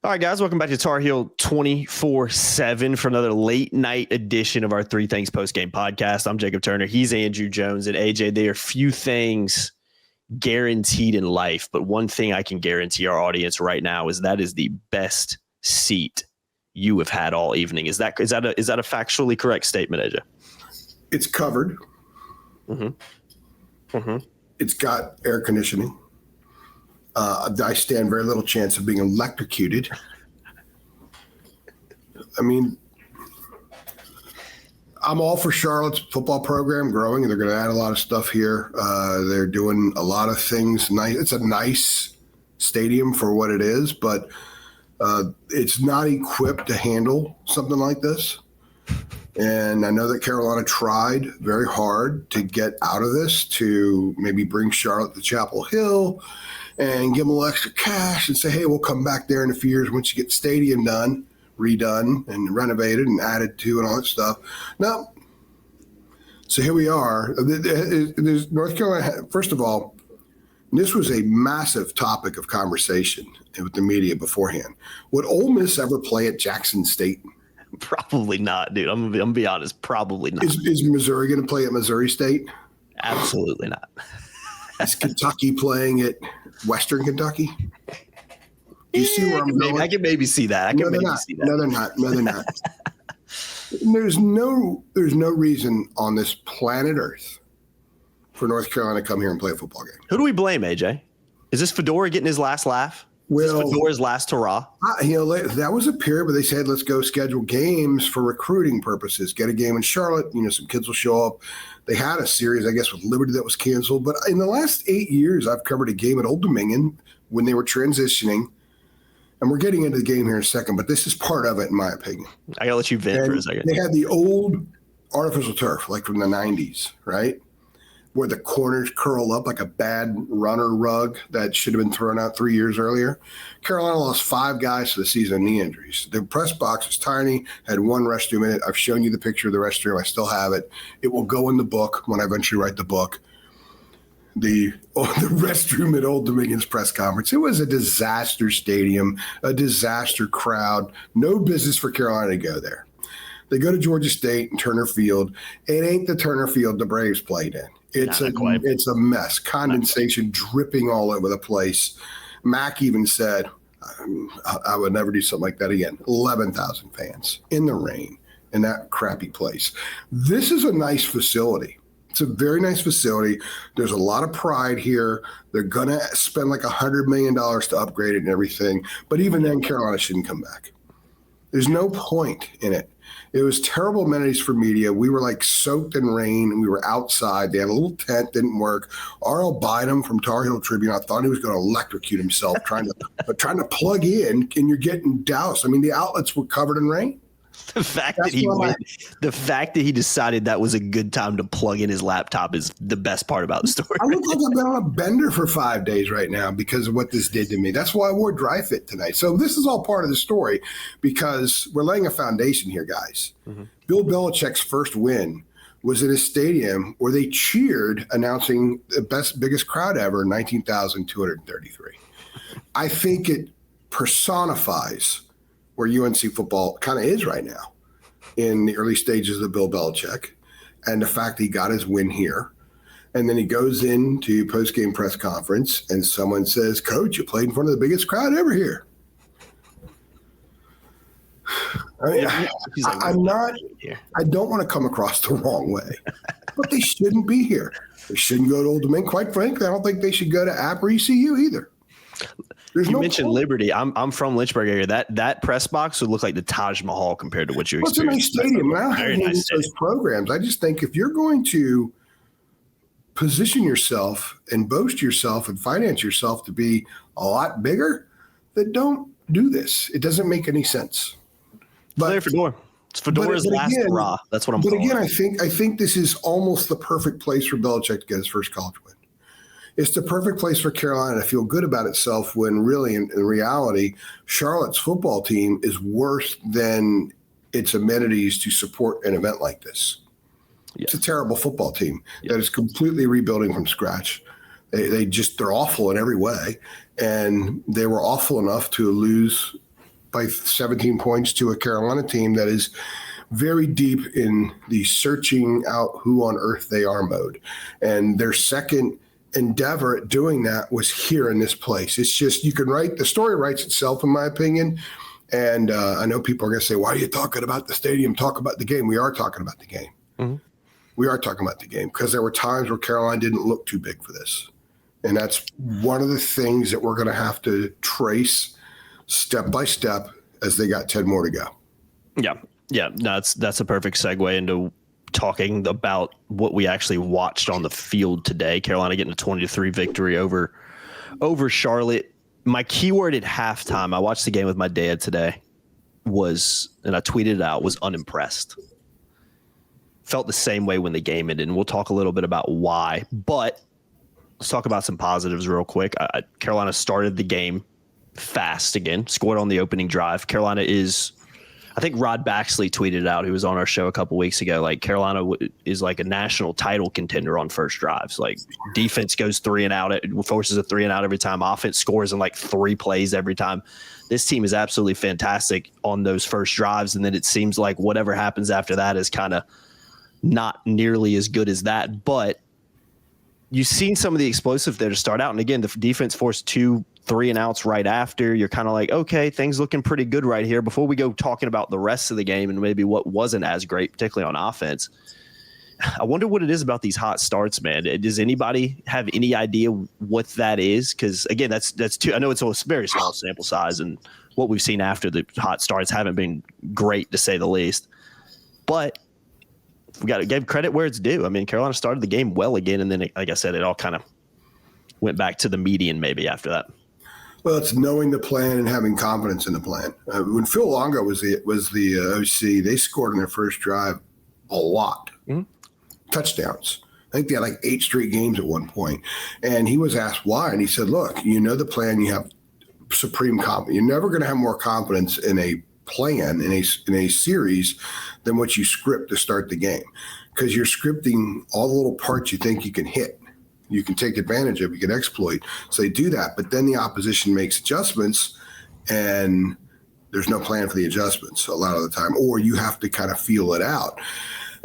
All right, guys, welcome back to Tar Heel 24/7 for another late night edition of our Three Things Postgame podcast. I'm Jacob Turner. He's Andrew Jones. And AJ, there are few things guaranteed in life, but one thing I can guarantee our audience right now is that is the best seat you have had all evening. Is that a factually correct statement, AJ? It's covered. It's got air conditioning. I stand very little chance of being electrocuted. I mean, I'm all for Charlotte's football program growing. They're going to add a lot of stuff here. They're doing a lot of things. Nice. It's a nice stadium for what it is, but it's not equipped to handle something like this. And I know that Carolina tried very hard to get out of this, to maybe bring Charlotte to Chapel Hill and give them a little extra cash and say, hey, we'll come back there in a few years once you get the stadium redone and renovated and added to and all that stuff. No. So here we are. There's North Carolina. First of all, this was a massive topic of conversation with the media beforehand. Would Ole Miss ever play at Jackson State? Probably not, dude. I'm gonna be honest. Probably not. Is Missouri going to play at Missouri State? Absolutely not. Is Kentucky playing at Western Kentucky? Do you see where I'm going? I can maybe see that. No, they're not. There's no reason on this planet Earth for North Carolina to come here and play a football game. Who do we blame, AJ? Is this Fedora getting his last laugh? Is this Fedora's last hurrah? That was a period where they said, let's go schedule games for recruiting purposes. Get a game in Charlotte. Some kids will show up. They had a series, I guess, with Liberty that was canceled. But in the last 8 years, I've covered a game at Old Dominion when they were transitioning. And we're getting into the game here in a second, but this is part of it, in my opinion. I got to let you vent for a second. They had the old artificial turf, like from the 90s, right? Where the corners curl up like a bad runner rug that should have been thrown out 3 years earlier. Carolina lost 5 guys to the season knee injuries. The press box was tiny, had one restroom in it. I've shown you the picture of the restroom. I still have it. It will go in the book when I eventually write the book. The restroom at Old Dominion's press conference. It was a disaster stadium, a disaster crowd. No business for Carolina to go there. They go to Georgia State and Turner Field. It ain't the Turner Field the Braves played in. It's a mess. Condensation dripping all over the place. Mac even said, I would never do something like that again. 11,000 fans in the rain in that crappy place. This is a nice facility. It's a very nice facility. There's a lot of pride here. They're going to spend like $100 million to upgrade it and everything. But even then, Carolina shouldn't come back. There's no point in it. It was terrible amenities for media. We were like soaked in rain. We were outside. They had a little tent, didn't work. R.L. Bynum from Tar Heel Tribune, I thought he was going to electrocute himself trying to plug in, and you're getting doused. I mean, the outlets were covered in rain. The fact that he decided that was a good time to plug in his laptop is the best part about the story. I look like I've been on a bender for 5 days right now because of what this did to me. That's why I wore dry fit tonight. So this is all part of the story because we're laying a foundation here, guys. Mm-hmm. Bill Belichick's first win was in a stadium where they cheered announcing the biggest crowd ever, 19,233. I think it personifies where UNC football kind of is right now in the early stages of Bill Belichick, and the fact that he got his win here. And then he goes into post-game press conference and someone says, Coach, you played in front of the biggest crowd ever here. I don't want to come across the wrong way, but they shouldn't be here. They shouldn't go to Old Dominion. Quite frankly, I don't think they should go to App or ECU either. You mentioned Liberty. I'm from Lynchburg area. That press box would look like the Taj Mahal compared to what you experienced. It's a nice stadium. I don't have those programs. I just think if you're going to position yourself and boast yourself and finance yourself to be a lot bigger, then don't do this. It doesn't make any sense. But Fedora. It's Fedora's last hurrah. That's what I'm saying. But again, I think this is almost the perfect place for Belichick to get his first college win. It's the perfect place for Carolina to feel good about itself when really, in reality, Charlotte's football team is worse than its amenities to support an event like this. Yes. It's a terrible football team that is completely rebuilding from scratch. They're awful in every way, and they were awful enough to lose by 17 points to a Carolina team that is very deep in the searching out who on earth they are mode. And their second endeavor at doing that was here in this place. It's just, you can write, the story writes itself, in my opinion. And I know people are going to say, why are you talking about the stadium? Talk about the game. We are talking about the game. Mm-hmm. We are talking about the game because there were times where Carolina didn't look too big for this. And that's one of the things that we're going to have to trace step by step as they got 10 more to go. Yeah. Yeah. No, that's a perfect segue into talking about what we actually watched on the field today. Carolina getting a 20-3 victory over Charlotte. My keyword at halftime, I watched the game with my dad today, was, and I tweeted it out, was unimpressed. Felt the same way when the game ended, and we'll talk a little bit about why. But let's talk about some positives real quick. Carolina started the game fast again, scored on the opening drive. Carolina is, I think Rod Baxley tweeted out, who was on our show a couple weeks ago, like Carolina is like a national title contender on first drives. Like defense goes 3 and out, it forces a 3 and out every time. Offense scores in like 3 plays every time. This team is absolutely fantastic on those first drives. And then it seems like whatever happens after that is kind of not nearly as good as that. But you've seen some of the explosive there to start out. And again, the defense forced 2 3 and outs right after. You're kind of like, okay, things looking pretty good right here. Before we go talking about the rest of the game and maybe what wasn't as great, particularly on offense, I wonder what it is about these hot starts, man. Does anybody have any idea what that is? Because again, that's too, I know it's a very small sample size, and what we've seen after the hot starts haven't been great, to say the least. But we got to give credit where it's due. I mean, Carolina started the game well again, and then, like I said, it all kind of went back to the median maybe after that. Well, it's knowing the plan and having confidence in the plan. When Phil Longo was the OC, they scored on their first drive a lot. Mm-hmm. Touchdowns. I think they had like 8 straight games at one point. And he was asked why, and he said, look, you know the plan, you have supreme confidence. You're never going to have more confidence in a plan, in a series, than what you script to start the game. Because you're scripting all the little parts you think you can hit. You can take advantage of, you can exploit. So they do that, but then the opposition makes adjustments and there's no plan for the adjustments a lot of the time, or you have to kind of feel it out.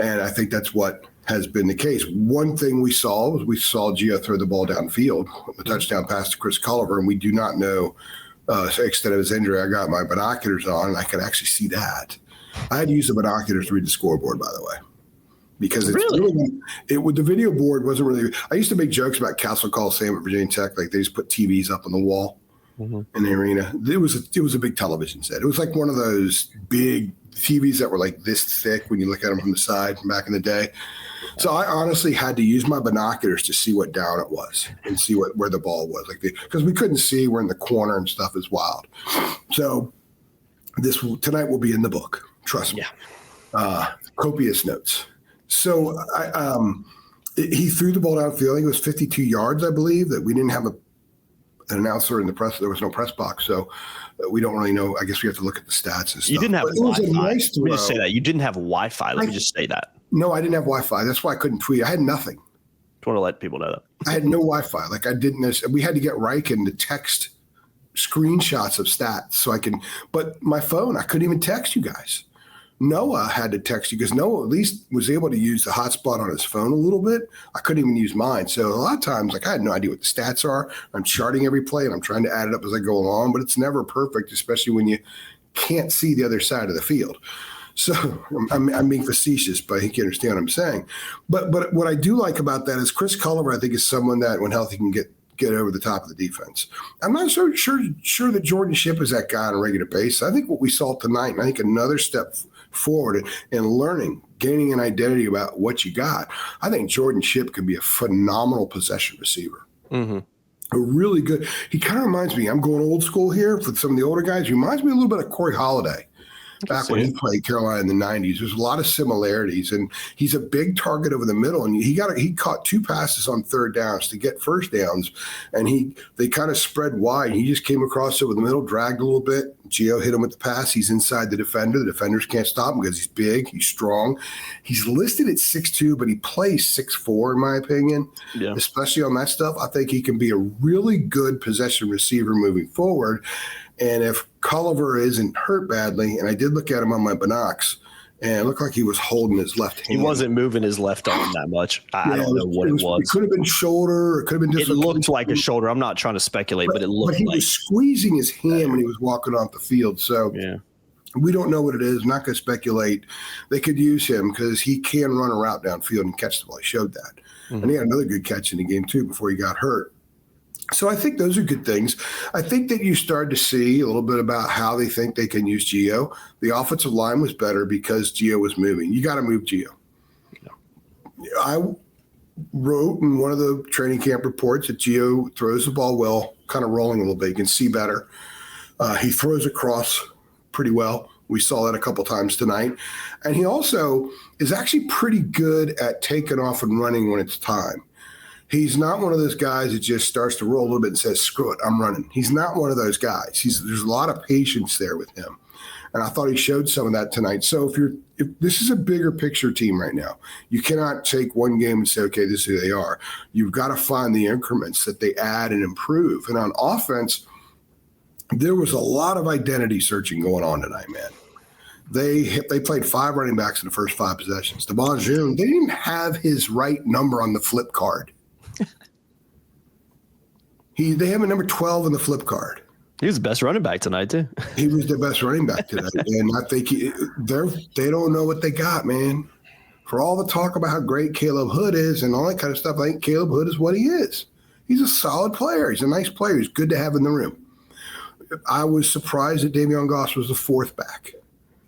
And I think that's what has been the case. One thing we saw was Gio throw the ball downfield, the touchdown pass to Chris Culliver, and we do not know the extent of his injury. I got my binoculars on and I could actually see that. I had to use the binoculars to read the scoreboard, by the way. Because it's really the video board wasn't really. I used to make jokes about Castle Coliseum at Virginia Tech, like they just put TVs up on the wall in the arena. It was a big television set. It was like one of those big TVs that were like this thick when you look at them from the side from back in the day. So I honestly had to use my binoculars to see what down it was and see where the ball was, like because we couldn't see. We're in the corner and stuff is wild. So tonight will be in the book. Trust me. Yeah. Copious notes. So he threw the ball downfield. I think it was 52 yards, I believe, that we didn't have an announcer in the press. There was no press box. So we don't really know. I guess we have to look at the stats and stuff. You didn't have Wi-Fi. It was a nice throw. Let me just say that. You didn't have Wi-Fi. Let me just say that. No, I didn't have Wi-Fi. That's why I couldn't tweet. I had nothing. Just want to let people know that. I had no Wi-Fi. Like I didn't. We had to get Riken to text screenshots of stats so I can. But my phone, I couldn't even text you guys. Noah had to text you because Noah at least was able to use the hotspot on his phone a little bit. I couldn't even use mine. So a lot of times, like I had no idea what the stats are. I'm charting every play and I'm trying to add it up as I go along, but it's never perfect, especially when you can't see the other side of the field. So I'm being facetious, but I think you understand what I'm saying. But what I do like about that is Chris Culliver, I think, is someone that when healthy can get over the top of the defense. I'm not so sure that Jordan Shipp is that guy on a regular basis. I think what we saw tonight, and I think another step forward in learning, gaining an identity about what you got. I think Jordan Shipp can be a phenomenal possession receiver. Mm-hmm. A really good. He kind of reminds me, I'm going old school here for some of the older guys. He reminds me a little bit of Corey Holiday. Back when he played Carolina in the 90s, there's a lot of similarities, and he's a big target over the middle. And he caught 2 passes on third downs to get first downs, and they kind of spread wide. He just came across over the middle, dragged a little bit. Gio hit him with the pass. He's inside the defender. The defenders can't stop him because he's big, he's strong. He's listed at 6'2", but he plays 6'4", in my opinion. Yeah. Especially on that stuff. I think he can be a really good possession receiver moving forward. And if Culliver isn't hurt badly, and I did look at him on my binocs, and it looked like he was holding his left hand. He wasn't moving his left arm that much. I don't know what it was. It could have been shoulder. It could have been dislocation. It looked like a shoulder. I'm not trying to speculate, but it looked like. But he was squeezing his hand when he was walking off the field. So we don't know what it is. I'm not going to speculate. They could use him because he can run a route downfield and catch the ball. He showed that. Mm-hmm. And he had another good catch in the game, too, before he got hurt. So I think those are good things. I think that you started to see a little bit about how they think they can use Gio. The offensive line was better because Gio was moving. You got to move Gio. Yeah. I wrote in one of the training camp reports that Gio throws the ball well, kind of rolling a little bit. You can see better. He throws across pretty well. We saw that a couple times tonight. And he also is actually pretty good at taking off and running when it's time. He's not one of those guys that just starts to roll a little bit and says, screw it, I'm running. He's not one of those guys. There's a lot of patience there with him. And I thought he showed some of that tonight. So if this is a bigger picture team right now, you cannot take one game and say, okay, this is who they are. You've got to find the increments that they add and improve. And on offense, there was a lot of identity searching going on tonight, man. They played 5 running backs in the first 5 possessions. DeBon June, they didn't have his right number on the flip card. They have a number 12 in the flip card. He was the best running back tonight, too. He was the best running back tonight. And I think they don't know what they got, man. For all the talk about how great Caleb Hood is and all that kind of stuff, I think Caleb Hood is what he is. He's a solid player. He's a nice player. He's good to have in the room. I was surprised that Davion Goss was the 4th back.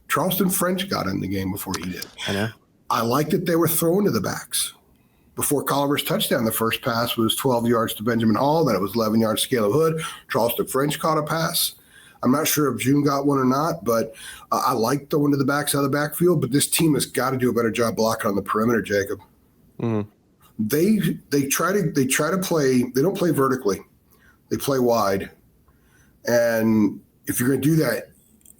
Charleston French got in the game before he did. I know. I like that they were throwing to the backs. Before Culliver's touchdown, the first pass was 12 yards to Benjamin Hall. Then it was 11 yards to Caleb Hood. Charleston French caught a pass. I'm not sure if June got one or not, but I like throwing to the backs out of the backfield. But this team has got to do a better job blocking on the perimeter, Jacob. Mm-hmm. They try to play. They don't play vertically. They play wide. And if you're going to do that,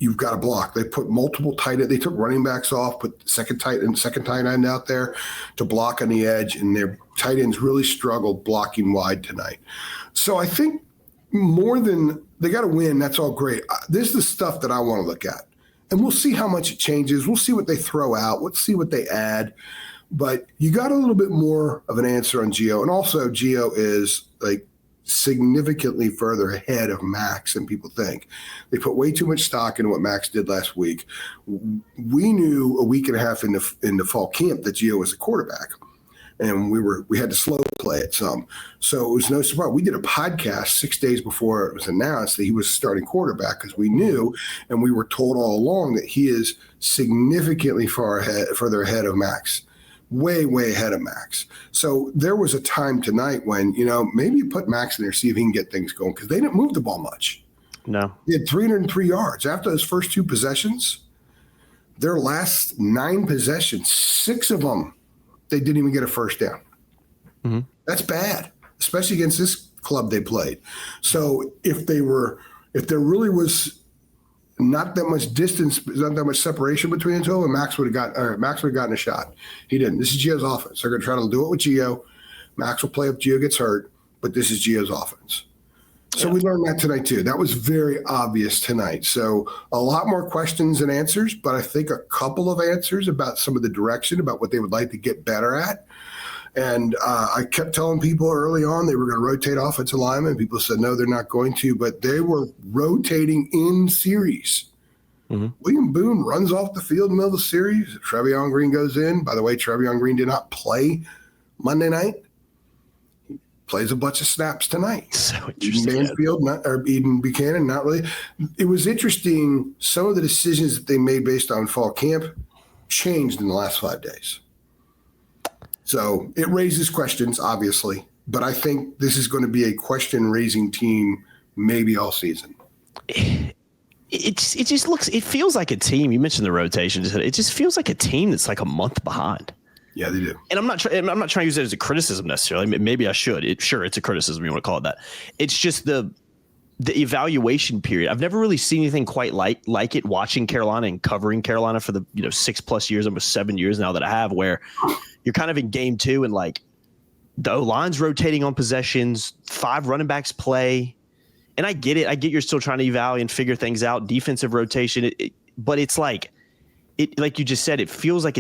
you've got to block. They put multiple tight ends. They took running backs off, put second tight end out there to block on the edge, and their tight ends really struggled blocking wide tonight. So I think more than they got to win, that's all great. This is the stuff that I want to look at. And we'll see how much it changes. We'll see what they throw out. Let's see what they add. But you got a little bit more of an answer on Gio. And also Gio is like significantly further ahead of Max than people think. They put way too much stock into what Max did last week. We knew a week and a half into fall camp that Gio was a quarterback, and we had to slow play it some. So it was no surprise. We did a podcast 6 days before it was announced that he was starting quarterback because we knew, and we were told all along that he is significantly further ahead of Max. Way, way ahead of Max. So there was a time tonight when, maybe you put Max in there, see if he can get things going, because they didn't move the ball much. No. He had 303 yards. After those first 2 possessions, their last 9 possessions, 6 of them, they didn't even get a first down. Mm-hmm. That's bad, especially against this club they played. So if there really was not that much distance, not that much separation between the two, and Max would have gotten a shot. He didn't. This is Gio's offense. They're going to try to do it with Gio. Max will play if Gio gets hurt, but this is Gio's offense. So we learned that tonight too. That was very obvious tonight. So a lot more questions and answers, but I think a couple of answers about some of the direction, about what they would like to get better at. And I kept telling people early on they were going to rotate offensive linemen. People said, no, they're not going to, but they were rotating in series. Mm-hmm. William Boone runs off the field in the middle of the series. Trevion Green goes in. By the way, Trevion Green did not play Monday night. He plays a bunch of snaps tonight. So interesting. Eden Buchanan, not really. It was interesting. Some of the decisions that they made based on fall camp changed in the last 5 days. So it raises questions, obviously, but I think this is going to be a question-raising team maybe all season. It feels like a team. You mentioned the rotation. It just feels like a team that's like a month behind. Yeah, they do. And I'm not trying to use it as a criticism necessarily. Maybe I should. It's a criticism. You want to call it that. It's just the evaluation period. I've never really seen anything quite like it watching Carolina and covering Carolina for the 6+ years, almost 7 years now that I have, where you're kind of in game 2 and like the O-line's rotating on possessions, 5 running backs play, And I get it. I get you're still trying to evaluate and figure things out, defensive rotation. But it's like you just said, it feels like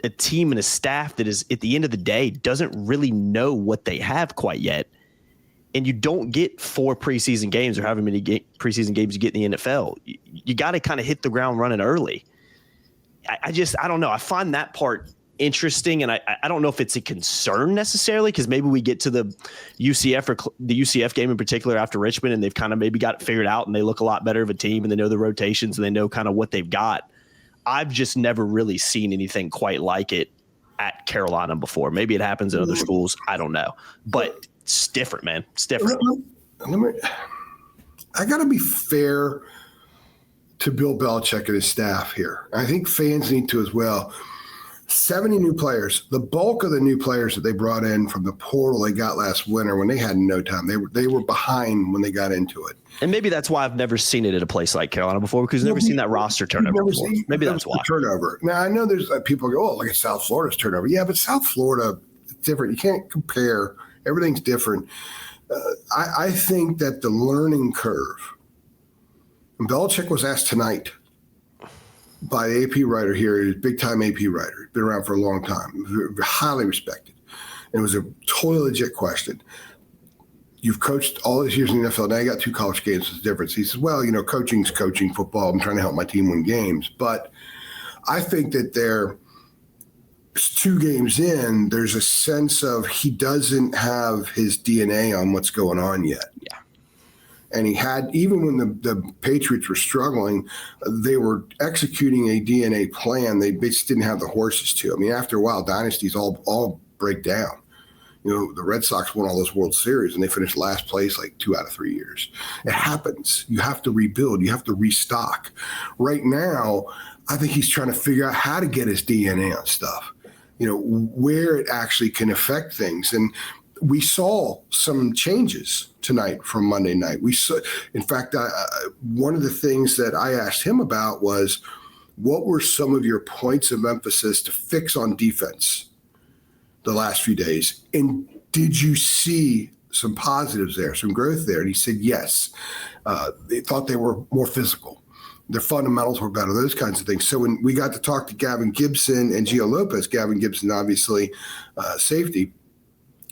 a team and a staff that is, at the end of the day, doesn't really know what they have quite yet. And you don't get 4 preseason games or however many preseason games you get in the NFL. You got to kind of hit the ground running early. I don't know. I find that part interesting, and I don't know if it's a concern necessarily, because maybe we get to the UCF or the UCF game in particular after Richmond, and they've kind of maybe got it figured out, and they look a lot better of a team, and they know the rotations, and they know kind of what they've got. I've just never really seen anything quite like it at Carolina before. Maybe it happens in other schools. I don't know, but it's different, man. It's different. I got to be fair to Bill Belichick and his staff here. I think fans need to as well. 70 new players. The bulk of the new players that they brought in from the portal they got last winter when they had no time. They were behind when they got into it. And maybe that's why I've never seen it at a place like Carolina before, because I've never seen that roster turnover before. Maybe that's why. Turnover. Now, I know there's people go, oh, look at South Florida's turnover. Yeah, but South Florida, it's different. You can't compare. Everything's different. I think that the learning curve, and Belichick was asked tonight by the AP writer here, he's a big-time AP writer. He's been around for a long time, highly respected. And it was a totally legit question. You've coached all these years in the NFL. Now you got 2 college games. What's the difference? He says, well, coaching's coaching football. I'm trying to help my team win games. But I think that there's 2 games in, there's a sense of he doesn't have his DNA on what's going on yet. Yeah. And he had, even when the Patriots were struggling, they were executing a DNA plan. They just didn't have the horses to. I mean, after a while, dynasties all break down. The Red Sox won all those World Series, and they finished last place like 2 out of 3 years. It happens. You have to rebuild. You have to restock. Right now, I think he's trying to figure out how to get his DNA on stuff, where it actually can affect things. And we saw some changes tonight from Monday night. We saw, in fact, one of the things that I asked him about was, what were some of your points of emphasis to fix on defense the last few days? And did you see some positives there, some growth there? And he said, yes. They thought they were more physical. Their fundamentals were better, those kinds of things. So when we got to talk to Gavin Gibson and Gio Lopez, Gavin Gibson, obviously safety,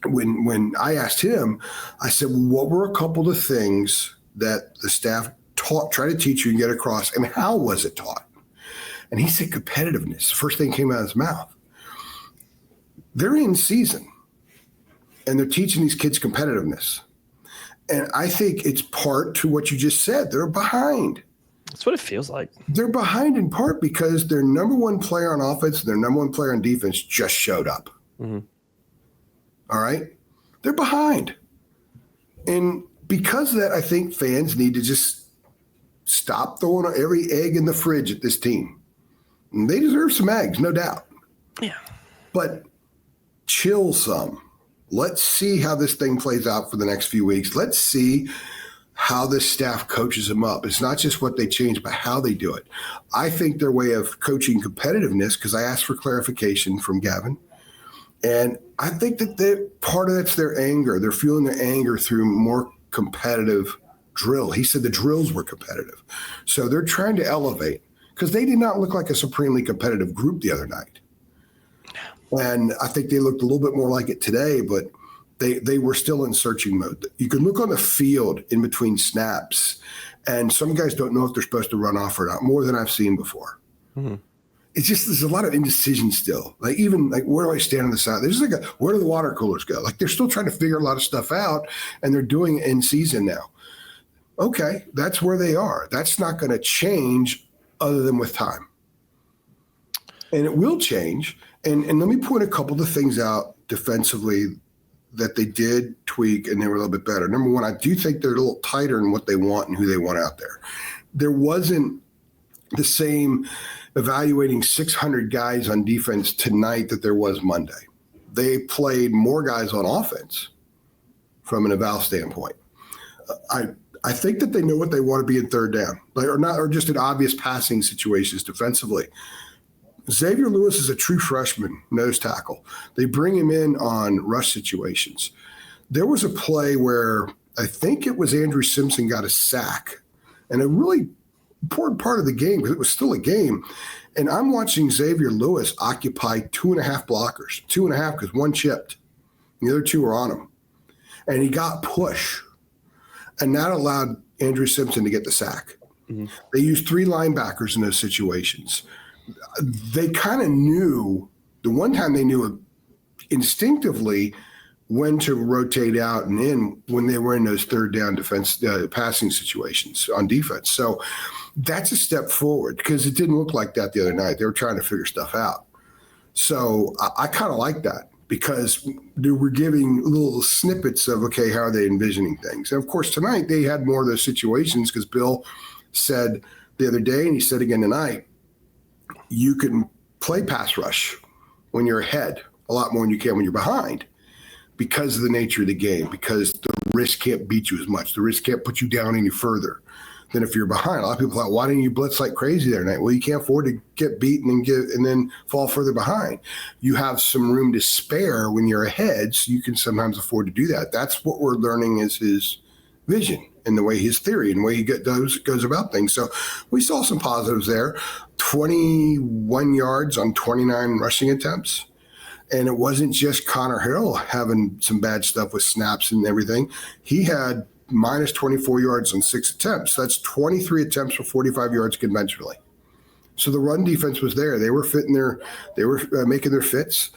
when I asked him, I said, what were a couple of things that the staff tried to teach you and get across, and how was it taught? And he said competitiveness. First thing came out of his mouth. They're in season, and they're teaching these kids competitiveness. And I think it's part to what you just said. They're behind. That's what it feels like. They're behind in part because their number 1 player on offense and their number 1 player on defense just showed up. Mm-hmm. All right? They're behind. And because of that, I think fans need to just stop throwing every egg in the fridge at this team. And they deserve some eggs, no doubt. Yeah. But chill some. Let's see how this thing plays out for the next few weeks. Let's see how this staff coaches them up. It's not just what they change, but how they do it. I think their way of coaching competitiveness, because I asked for clarification from Gavin, and I think that part of that's their anger. They're feeling their anger through more competitive drill. He said the drills were competitive. So they're trying to elevate, because they did not look like a supremely competitive group the other night. And I think they looked a little bit more like it today, but they were still in searching mode. You can look on the field in between snaps, and some guys don't know if they're supposed to run off or not, more than I've seen before. Mm-hmm. It's just, there's a lot of indecision still. Like, even like, where do I stand on the side? There's like where do the water coolers go? Like, they're still trying to figure a lot of stuff out, and they're doing it in season now. Okay, that's where they are. That's not going to change other than with time. And it will change. And let me point a couple of things out defensively that they did tweak, and they were a little bit better. Number one, I do think they're a little tighter in what they want and who they want out there. There wasn't the same evaluating 600 guys on defense tonight that there was Monday. They played more guys on offense from an eval standpoint. I think that they know what they want to be in third down, or just in obvious passing situations defensively. Xavier Lewis is a true freshman nose tackle. They bring him in on rush situations. There was a play where I think it was Andrew Simpson got a sack, and a really important part of the game because it was still a game. And I'm watching Xavier Lewis occupy 2.5 blockers, 2.5 because one chipped. The other two were on him. And he got push. And that allowed Andrew Simpson to get the sack. Mm-hmm. They used 3 linebackers in those situations. They kind of knew, the one time they knew instinctively when to rotate out and in when they were in those third down defense passing situations on defense. So that's a step forward because it didn't look like that the other night. They were trying to figure stuff out. So I kind of like that because they were giving little snippets of, okay, how are they envisioning things? And of course, tonight they had more of those situations because Bill said the other day, and he said again tonight, you can play pass rush when you're ahead a lot more than you can when you're behind because of the nature of the game, because the risk can't beat you as much. The risk can't put you down any further than if you're behind. A lot of people thought, why didn't you blitz like crazy there tonight? Well, you can't afford to get beaten and then fall further behind. You have some room to spare when you're ahead, so you can sometimes afford to do that. That's what we're learning is his vision and the way his theory and the way he goes about things. So we saw some positives there. 21 yards on 29 rushing attempts. And it wasn't just Connor Harrell having some bad stuff with snaps and everything. He had minus 24 yards on 6 attempts. That's 23 attempts for 45 yards conventionally. So the run defense was there. They were making their fits.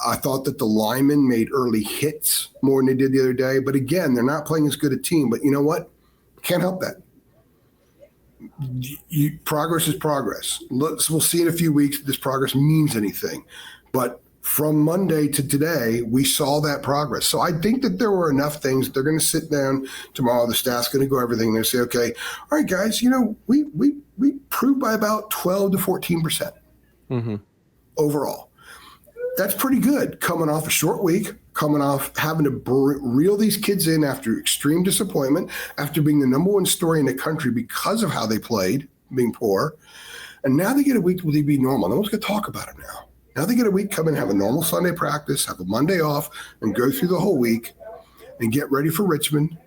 I thought that the linemen made early hits more than they did the other day. But again, they're not playing as good a team. But you know what? Can't help that. Progress is progress. We'll see in a few weeks if this progress means anything. But from Monday to today, we saw that progress. So I think that there were enough things that they're going to sit down tomorrow. The staff's going to go everything. They'll say, okay, all right, guys, we proved by about 12 to 14% overall. That's pretty good coming off a short week, coming off having to reel these kids in after extreme disappointment, after being the number 1 story in the country because of how they played, being poor. And now they get a week where they be normal. No one's going to talk about it now. Now they get a week, come in, have a normal Sunday practice, have a Monday off, and go through the whole week and get ready for Richmond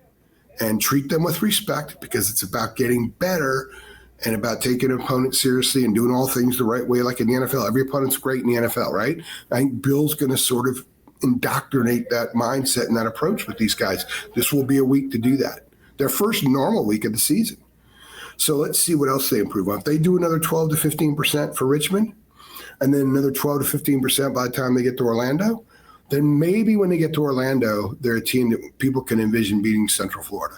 and treat them with respect because it's about getting better and about taking an opponent seriously and doing all things the right way like in the NFL. Every opponent's great in the NFL, right? I think Bill's going to sort of indoctrinate that mindset and that approach with these guys. This will be a week to do that. Their first normal week of the season. So let's see what else they improve on. If they do another 12 to 15% for Richmond, and then another 12 to 15% by the time they get to Orlando, then maybe when they get to Orlando, they're a team that people can envision beating Central Florida.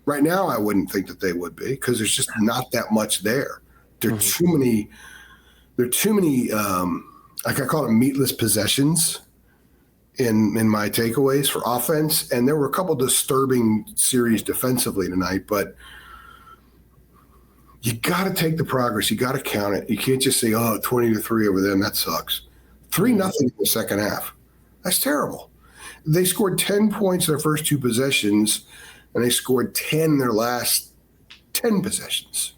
Right now, I wouldn't think that they would be because there's just not that much there. There are too many, like I call it meatless possessions in my takeaways for offense. And there were a couple disturbing series defensively tonight, but you got to take the progress. You got to count it. You can't just say, 20-3 over them. That sucks. 3-0 in the second half. That's terrible. They scored 10 points their first 2 possessions, and they scored 10 in their last 10 possessions.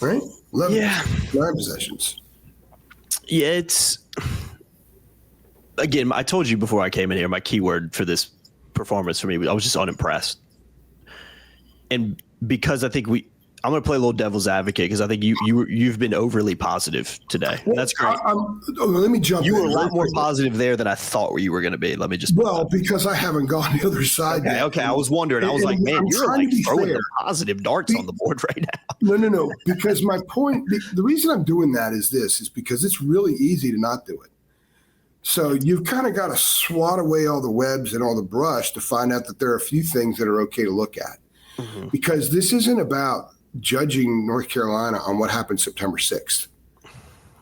Right? 11, 9 possessions. Yeah, it's – again, I told you before I came in here, my keyword for this performance for me, I was just unimpressed. And because I think I'm going to play a little devil's advocate because I think you've been overly positive today. And that's great. Let me jump in. You were a lot more positive there than I thought you were going to be. Let me just. Well, because I haven't gone the other side yet. Okay. I was wondering. I was like, man, you're like throwing the positive darts on the board right now. No. Because my point, the reason I'm doing that is because it's really easy to not do it. So you've kind of got to swat away all the webs and all the brush to find out that there are a few things that are okay to look at. Mm-hmm. Because this isn't about judging North Carolina on what happened September 6th.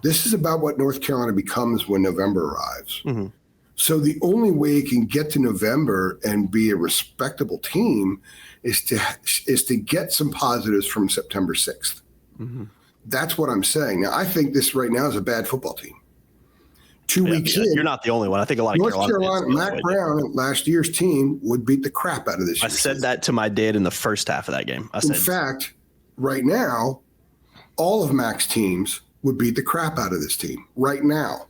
This is about what North Carolina becomes when November arrives. Mm-hmm. So the only way it can get to November and be a respectable team is to get some positives from September 6th. Mm-hmm. That's what I'm saying. Now, I think this right now is a bad football team. 2 weeks in. You're not the only one. I think a lot of North Carolina, Mac Brown, last year's team, would beat the crap out of this year. I said that to my dad in the first half of that game. In fact, right now, all of Mac's teams would beat the crap out of this team right now.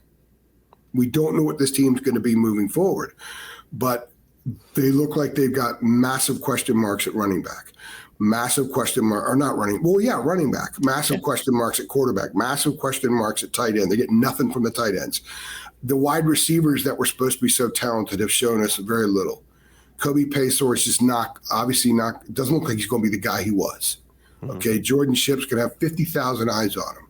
We don't know what this team's going to be moving forward, but They look like they've got massive question marks at running back. Massive question mark, or not running. Well, yeah, running back. Massive question marks at quarterback. Massive question marks at tight end. They get nothing from the tight ends. The wide receivers that were supposed to be so talented have shown us very little. Kobe Paysour is just obviously doesn't look like he's going to be the guy he was. Okay, Jordan Shipp's going to have 50,000 eyes on him.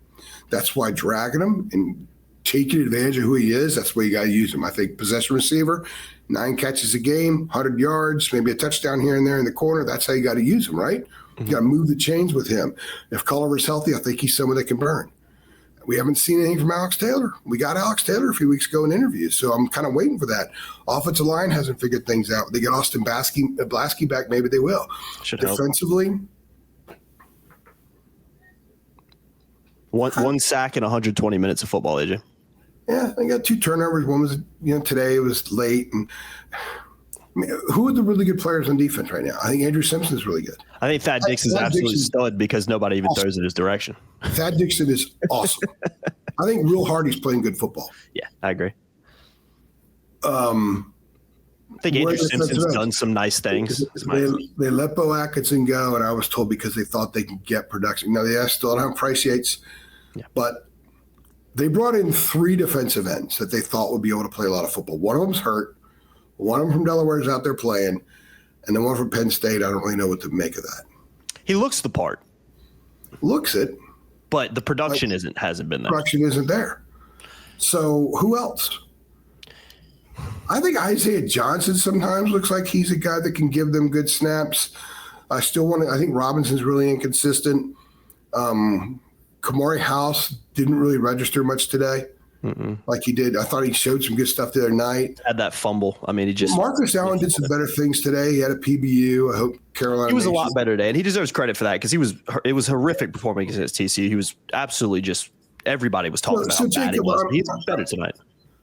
That's why dragging him and taking advantage of who he is, that's why you got to use him. I think possession receiver, 9 catches a game, 100 yards, maybe a touchdown here and there in the corner. That's how you got to use him, right? You got to move the chains with him. If Culliver's healthy, I think he's someone that can burn. We haven't seen anything from Alex Taylor. We got Alex Taylor a few weeks ago in interviews, so I'm kind of waiting for that. Offensive line hasn't figured things out. They get Austin Blasky back, maybe they will. Should Defensively, help. One sack in 120 minutes of football, AJ. Yeah, they got 2 turnovers. One was, today it was late. And who are the really good players on defense right now? I think Andrew Simpson's really good. I think Thad Dixon's absolutely stud because nobody even throws in his direction. Thad Dixon is awesome. I think Will Hardy's playing good football. Yeah, I agree. I think Andrew Simpson's done some nice things. They let Bo Atkinson go, and I was told because they thought they could get production. Now, they still don't have Price Yates, but they brought in 3 defensive ends that they thought would be able to play a lot of football. One of them's hurt. One of them from Delaware is out there playing, and the one from Penn State, I don't really know what to make of that. He looks the part. Looks it. But the production hasn't been there. Production isn't there. So who else? I think Isaiah Johnson sometimes looks like he's a guy that can give them good snaps. I think Robinson's really inconsistent. Kamari House didn't really register much today. Like he did. I thought he showed some good stuff the other night. Had that fumble. I mean, Marcus Allen did some better things today. He had a PBU. I hope Carolina. He was a lot better today, and he deserves credit for that because it was horrific performance against TCU. He was absolutely just everybody was talking about how bad he was. He's better tonight.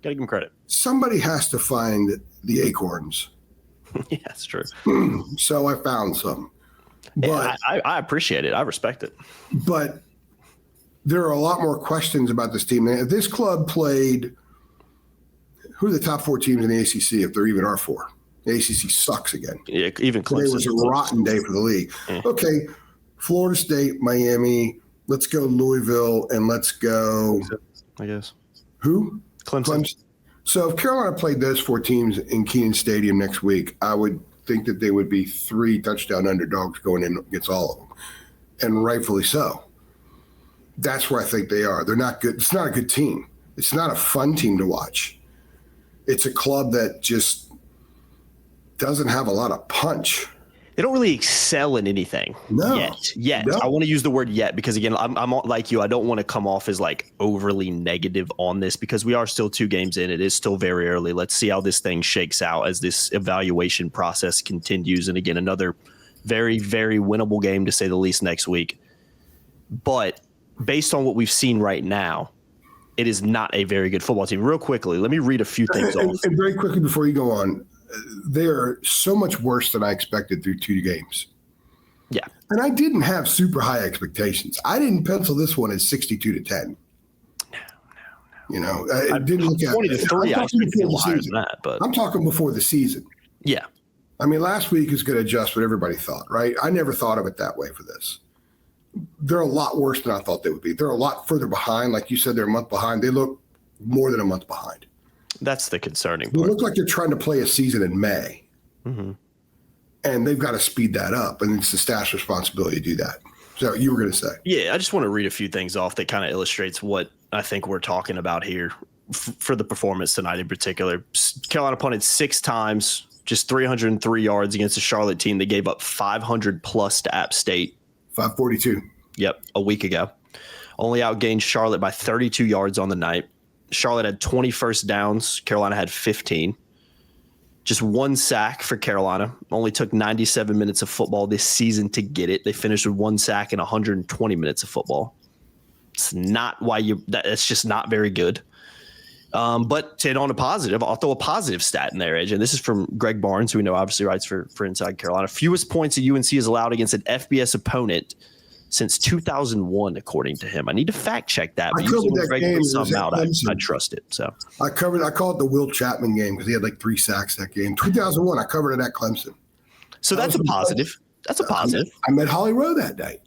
Got to give him credit. Somebody has to find the acorns. Yeah, that's true. So I found some. But I appreciate it. I respect it. But there are a lot more questions about this team. If this club played, who are the top 4 teams in the ACC, if there even are 4? The ACC sucks again. Yeah, even Clemson. Today was a rotten day for the league. Yeah. Okay, Florida State, Miami, let's go Louisville, and let's go – I guess. Who? Clemson. So if Carolina played those 4 teams in Kenan Stadium next week, I would think that they would be 3 touchdown underdogs going in against all of them, and rightfully so. That's where I think they are. They're not good. It's not a good team. It's not a fun team to watch. It's a club that just doesn't have a lot of punch. They don't really excel in anything yet. No. I want to use the word yet because, again, I'm like you. I don't want to come off as like overly negative on this because we are still 2 games in. It is still very early. Let's see how this thing shakes out as this evaluation process continues. And, again, another very, very winnable game, to say the least, next week. But based on what we've seen right now, it is not a very good football team. Real quickly, let me read a few things off. And very quickly before you go on, they're so much worse than I expected through 2 games. Yeah. And I didn't have super high expectations. I didn't pencil this one as 62-10. No. I didn't look at 20-3. I expected a little higher than that, but I'm talking before the season. Yeah. I mean, last week is going to adjust what everybody thought, right? I never thought of it that way for this. They're a lot worse than I thought they would be. They're a lot further behind. Like you said, they're a month behind. They look more than a month behind. That's the concerning part. They look like they're trying to play a season in May. Mm-hmm. And they've got to speed that up. And it's the staff's responsibility to do that. So you were going to say. Yeah, I just want to read a few things off that kind of illustrates what I think we're talking about here for the performance tonight in particular. Carolina punted 6 times, just 303 yards against a Charlotte team that gave up 500 plus to App State. 542. Yep, a week ago. Only outgained Charlotte by 32 yards on the night. Charlotte had 20 first downs. Carolina had 15. Just 1 sack for Carolina. Only took 97 minutes of football this season to get it. They finished with 1 sack in 120 minutes of football. It's not why that's just not very good. But to hit on a positive, I'll throw a positive stat in there, Edge. And this is from Greg Barnes, who we know obviously writes for Inside Carolina. Fewest points a UNC is allowed against an FBS opponent since 2001, according to him. I need to fact check that. But I covered that game. I trust it. So I call it the Will Chapman game because he had like 3 sacks that game. 2001, I covered it at Clemson. So that's a positive. That's a positive. I met Holly Rowe that day,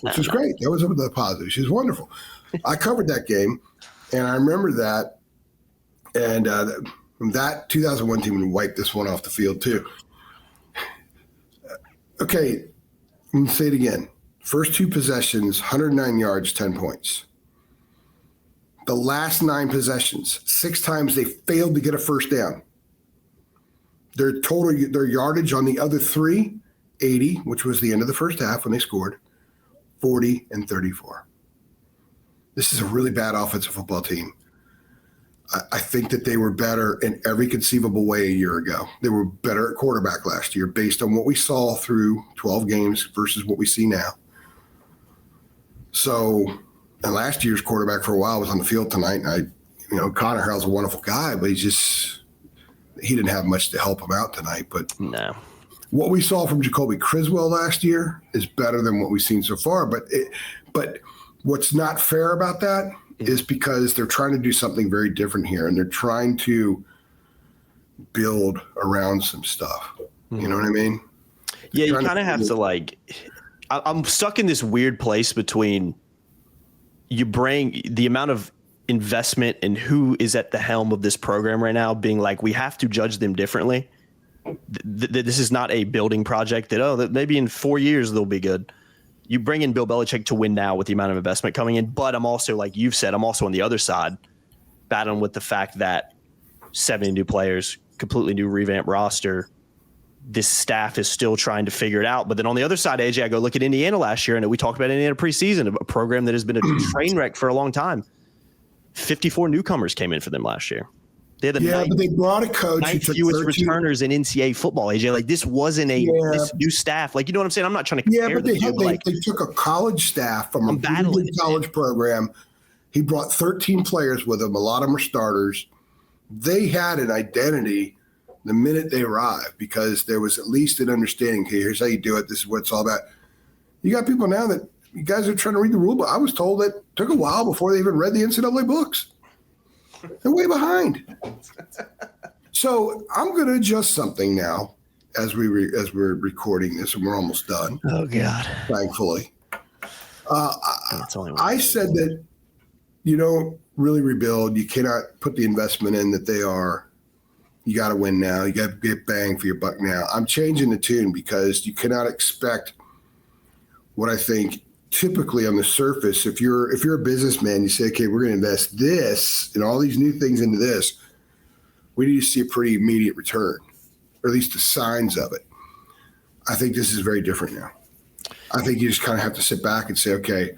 which was great. That was the positive. She was wonderful. I covered that game, and I remember that. And that 2001 team wiped this one off the field too. Okay, let me say it again. First 2 possessions, 109 yards, 10 points. The last 9 possessions, 6 times they failed to get a first down. Their yardage on the other 3, 80, which was the end of the first half when they scored, 40 and 34. This is a really bad offensive football team. I think that they were better in every conceivable way a year ago. They were better at quarterback last year based on what we saw through 12 games versus what we see now. So, and last year's quarterback for a while was on the field tonight. And Connor Harrell's a wonderful guy, but he didn't have much to help him out tonight. But no. What we saw from Jacoby Criswell last year is better than what we've seen so far. But what's not fair about that is because they're trying to do something very different here, and they're trying to build around some stuff. You know what I mean? Yeah, you kind of have to I'm stuck in this weird place between you bring the amount of investment and who is at the helm of this program right now being like, we have to judge them differently. This is not a building project that maybe in 4 years they'll be good. You bring in Bill Belichick to win now with the amount of investment coming in, but I'm also, like you've said, I'm also on the other side battling with the fact that 70 new players, completely new revamped roster. This staff is still trying to figure it out. But then on the other side, AJ, I go look at Indiana last year, and we talked about Indiana preseason, a program that has been a train wreck for a long time. 54 newcomers came in for them last year. They had but they brought a coach who took fewest returners in NCAA football, AJ. Like, this wasn't this new staff. Like, you know what I'm saying? I'm not trying to compare but they took a college staff from a really good college program. He brought 13 players with him. A lot of them are starters. They had an identity the minute they arrived because there was at least an understanding. Okay, here's how you do it. This is what it's all about. You got people now that you guys are trying to read the rule book. I was told that it took a while before they even read the NCAA books. They're way behind. So I'm going to adjust something now as we're recording this, and we're almost done. Oh God! Thankfully, I said that you don't really rebuild. You cannot put the investment in that they are. You got to win now. You got to get bang for your buck now. I'm changing the tune because you cannot expect what I think. Typically on the surface, if you're a businessman, you say, okay, we're going to invest this and all these new things into this. We need to see a pretty immediate return, or at least the signs of it. I think this is very different now. I think you just kind of have to sit back and say, okay,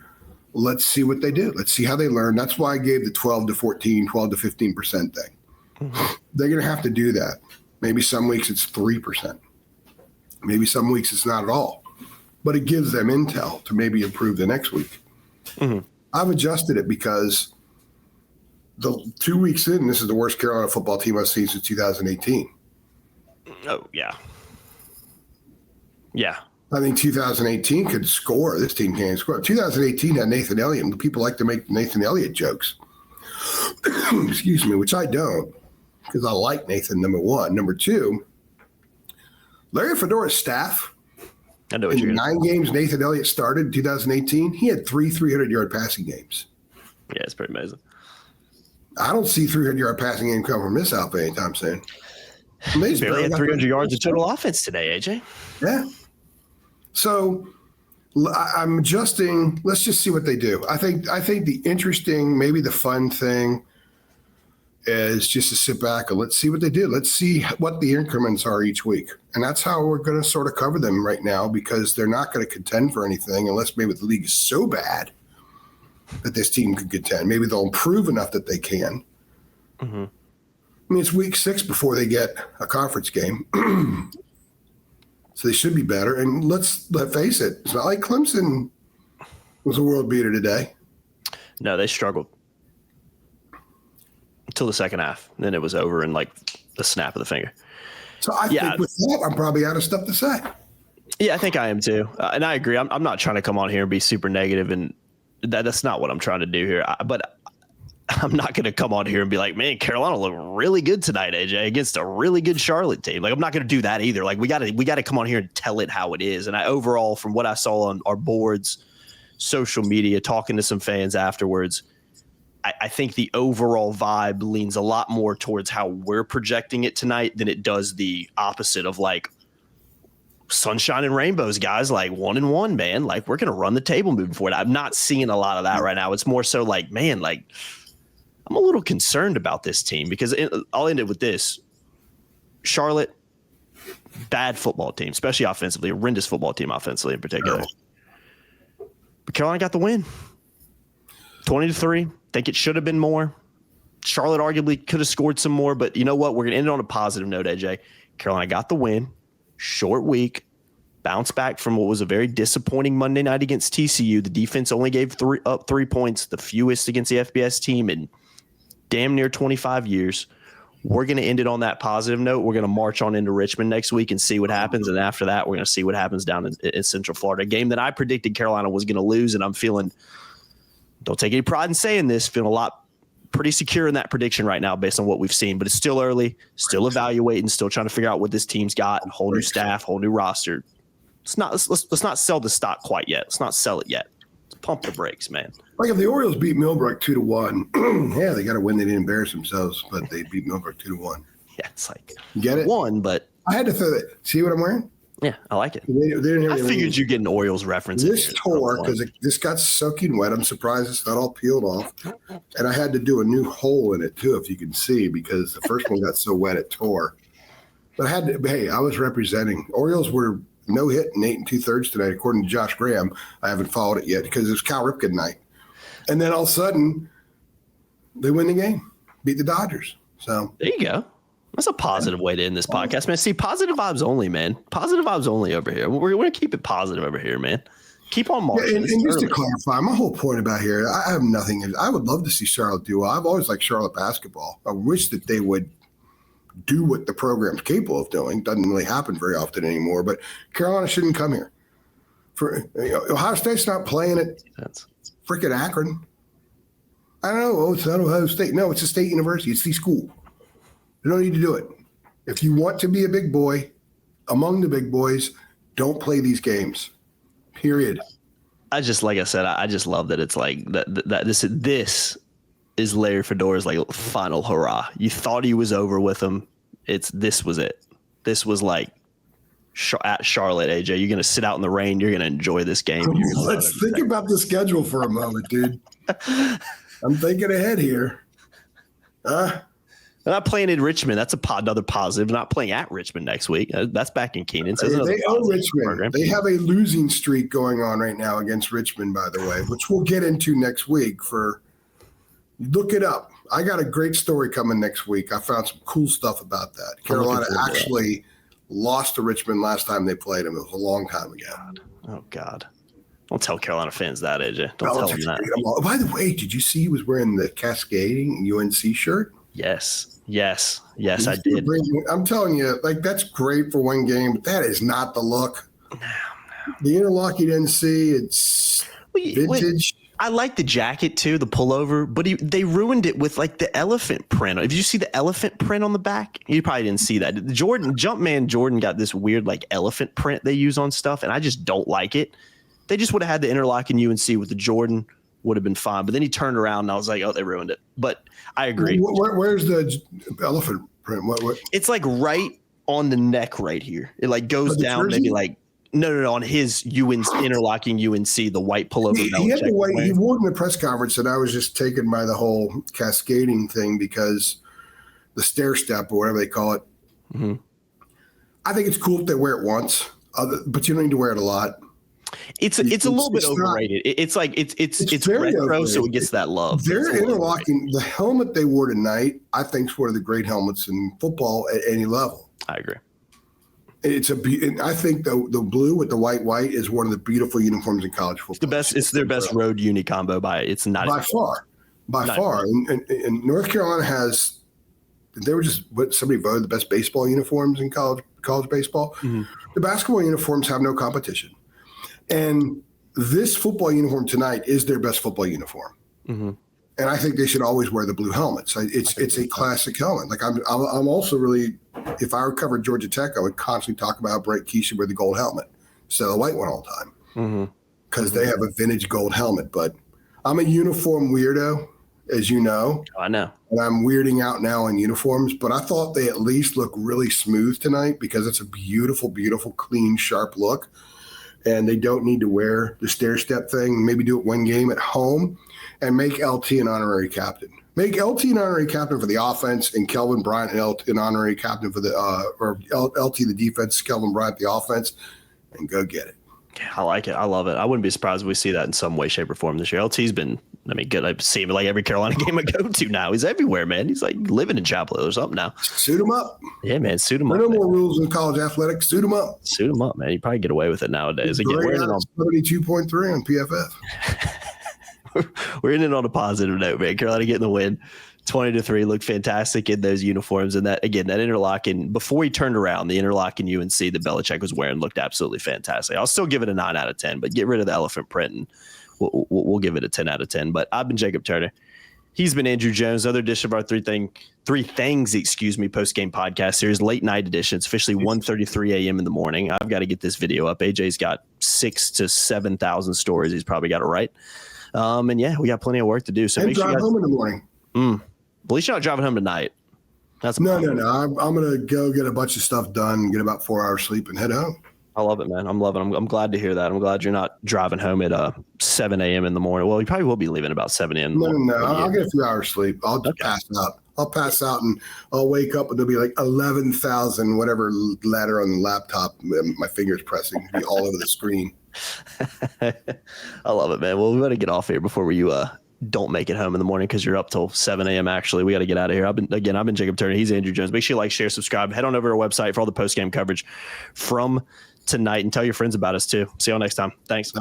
let's see what they do. Let's see how they learn. That's why I gave the 12 to 14, 12 to 15% thing. Mm-hmm. They're going to have to do that. Maybe some weeks it's 3%. Maybe some weeks it's not at all. But it gives them intel to maybe improve the next week. Mm-hmm. I've adjusted it because the 2 weeks in, this is the worst Carolina football team I've seen since 2018. Oh, yeah. Yeah. I think 2018 could score. This team can't score. 2018 had Nathan Elliott. People like to make Nathan Elliott jokes. Excuse me, which I don't because I like Nathan, number one. Number two, Larry Fedora's staff. I know what in 9 games Nathan Elliott started in 2018, he had 3 300-yard passing games. Yeah, it's pretty amazing. I don't see 300-yard passing game come from this outfit anytime soon. He barely had 300 yards of total offense today, AJ. Yeah. So I'm adjusting. Let's just see what they do. I think the interesting, maybe the fun thing is just to sit back and let's see what they do. Let's see what the increments are each week. And that's how we're going to sort of cover them right now because they're not going to contend for anything unless maybe the league is so bad that this team could contend. Maybe they'll improve enough that they can. Mm-hmm. I mean, it's week 6 before they get a conference game. So they should be better. And let's face it, it's not like Clemson was a world beater today. No, they struggled until the second half. Then it was over in like the snap of the finger. So I think with that, I'm probably out of stuff to say. Yeah, I think I am too. And I agree. I'm not trying to come on here and be super negative, and that's not what I'm trying to do here. But I'm not going to come on here and be like, man, Carolina looked really good tonight, AJ, against a really good Charlotte team. Like, I'm not going to do that either. Like, we got to come on here and tell it how it is. And overall, from what I saw on our boards, social media, talking to some fans afterwards, I think the overall vibe leans a lot more towards how we're projecting it tonight than it does the opposite of like sunshine and rainbows, guys, like 1-1, man. Like, we're going to run the table moving forward. I'm not seeing a lot of that right now. It's more so like, man, like, I'm a little concerned about this team because I'll end it with this. Charlotte, bad football team, especially offensively, horrendous football team offensively in particular. But Carolina got the win. 20-3. Think it should have been more. Charlotte arguably could have scored some more, but you know what? We're going to end it on a positive note, AJ. Carolina got the win. Short week. Bounce back from what was a very disappointing Monday night against TCU. The defense only gave 3 points, the fewest against the FBS team in damn near 25 years. We're going to end it on that positive note. We're going to march on into Richmond next week and see what happens. And after that, we're going to see what happens down in Central Florida. A game that I predicted Carolina was going to lose, and I'm feeling, don't take any pride in saying this, feeling pretty secure in that prediction right now based on what we've seen. But it's still early, still evaluating, still trying to figure out what this team's got, whole new staff, whole new roster. Let's not sell the stock quite yet. Let's not sell it yet. Let's pump the brakes, man. Like if the Orioles beat Millbrook 2-1, yeah, they got to win. They didn't embarrass themselves, but they beat Millbrook 2-1. Yeah, it's like get it one, but I had to throw that. See what I'm wearing? Yeah, I like it. I figured you'd get an Orioles reference. This tore because this got soaking wet. I'm surprised it's not all peeled off, and I had to do a new hole in it too, if you can see, because the first one got so wet it tore. But I had to. Hey, I was representing. Orioles were no hit in 8 2/3 tonight, according to Josh Graham. I haven't followed it yet because it was Cal Ripken night. And then all of a sudden, they win the game, beat the Dodgers. So there you go. That's a positive way to end this podcast, man. See, positive vibes only, man. Positive vibes only over here. We're going to keep it positive over here, man. Keep on marching. And just to clarify, my whole point about here, I have nothing. I would love to see Charlotte do well. I've always liked Charlotte basketball. I wish that they would do what the program's capable of doing. Doesn't really happen very often anymore. But Carolina shouldn't come here. Ohio State's not playing at freaking Akron. I don't know. Oh, it's not Ohio State. No, it's a state university. It's the school. You don't need to do it. If you want to be a big boy among the big boys, don't play these games. Period. Like I said, I just love that it's like that this is Larry Fedora's like final hurrah. You thought he was over with him. This was it. This was like at Charlotte, AJ. You're going to sit out in the rain. You're going to enjoy this game. Let's think about the schedule for a moment, dude. I'm thinking ahead here. They're not playing in Richmond. That's another positive. Not playing at Richmond next week. That's back in Keenan. So they own Richmond. Program. They have a losing streak going on right now against Richmond, by the way, which we'll get into next week. Look it up. I got a great story coming next week. I found some cool stuff about that. Carolina actually lost to Richmond last time they played them. It was a long time ago. God. Don't tell Carolina fans that, AJ. Don't tell them that. By the way, did you see he was wearing the cascading UNC shirt? Yes, I did. I'm telling you, like, that's great for one game, but that is not the look. No. The interlock you didn't see, it's vintage. I like the jacket too, the pullover, but they ruined it with like the elephant print. If you see the elephant print on the back, you probably didn't see that. Jumpman Jordan got this weird like elephant print they use on stuff, and I just don't like it. They just would have had the interlock in UNC with the Jordan, would have been fine. But then he turned around and I was like, oh, they ruined it. But I agree. Where's the elephant print? What? It's like right on the neck right here. It like goes down maybe like no on his interlocking UNC, the white pullover. He had the white. He wore it in the press conference, and I was just taken by the whole cascading thing because the stair step or whatever they call it. Mm-hmm. I think it's cool if they wear it once, but you don't need to wear it a lot. It's a little bit overrated. It's like it's retro, overrated. So it gets that love. They're interlocking. The helmet they wore tonight, I think, is one of the great helmets in football at any level. I agree. I think the blue with the white is one of the beautiful uniforms in college football. It's the best. It's their best road uni combo by. It's not by far. And North Carolina has they were just what somebody voted the best baseball uniforms in college baseball. Mm-hmm. The basketball uniforms have no competition. And this football uniform tonight is their best football uniform. Mm-hmm. And I think they should always wear the blue helmets. It's a classic helmet. Like I'm also really, if I were covered Georgia Tech, I would constantly talk about how Brett Key should wear the gold helmet instead of the white one all the time. Because they have a vintage gold helmet. But I'm a uniform weirdo, as you know. Oh, I know. And I'm weirding out now on uniforms. But I thought they at least look really smooth tonight because it's a beautiful, beautiful, clean, sharp look. And they don't need to wear the stair-step thing. Maybe do it one game at home and make LT an honorary captain. Make LT an honorary captain for the offense and Kelvin Bryant an honorary captain for the or LT the defense, Kelvin Bryant the offense, and go get it. Yeah, I like it. I love it. I wouldn't be surprised if we see that in some way, shape, or form this year. LT's been, good. I see him like every Carolina game I go to now. He's everywhere, man. He's like living in Chapel Hill or something now. Suit him up. Yeah, man. Suit him up. No more rules in college athletics. Suit him up. Suit him up, man. You probably get away with it nowadays. Again, we're in it on 72.3 on PFF. We're in it on a positive note, man. Carolina getting the win. 20-3 looked fantastic in those uniforms. And that interlocking, before he turned around, the interlocking UNC that Belichick was wearing looked absolutely fantastic. I'll still give it a 9 out of 10, but get rid of the elephant print and we'll give it a 10 out of 10. But I've been Jacob Turner. He's been Andrew Jones. Another edition of our Three Things post-game podcast series, late night edition. It's officially 1:33 a.m. in the morning. I've got to get this video up. AJ's got 6,000 to 7,000 stories. He's probably got it right. And yeah, we got plenty of work to do. So and make sure drive home in the morning. At least you're not driving home tonight. That's no. I'm going to go get a bunch of stuff done, get about 4 hours sleep, and head home. I love it, man. I'm loving it. I'm glad to hear that. I'm glad you're not driving home at 7 a.m. in the morning. Well, you probably will be leaving about 7 a.m. No. I'll get a few hours sleep. I'll just pass out. I'll pass out and I'll wake up and there'll be like 11,000 whatever letter on the laptop. My fingers pressing be all over the screen. I love it, man. Well, we better get off here before you don't make it home in the morning because you're up till 7 a.m. Actually, we got to get out of here. I've been Jacob Turner. He's Andrew Jones. Make sure you like, share, subscribe. Head on over to our website for all the post game coverage from tonight and tell your friends about us too. See y'all next time. Thanks.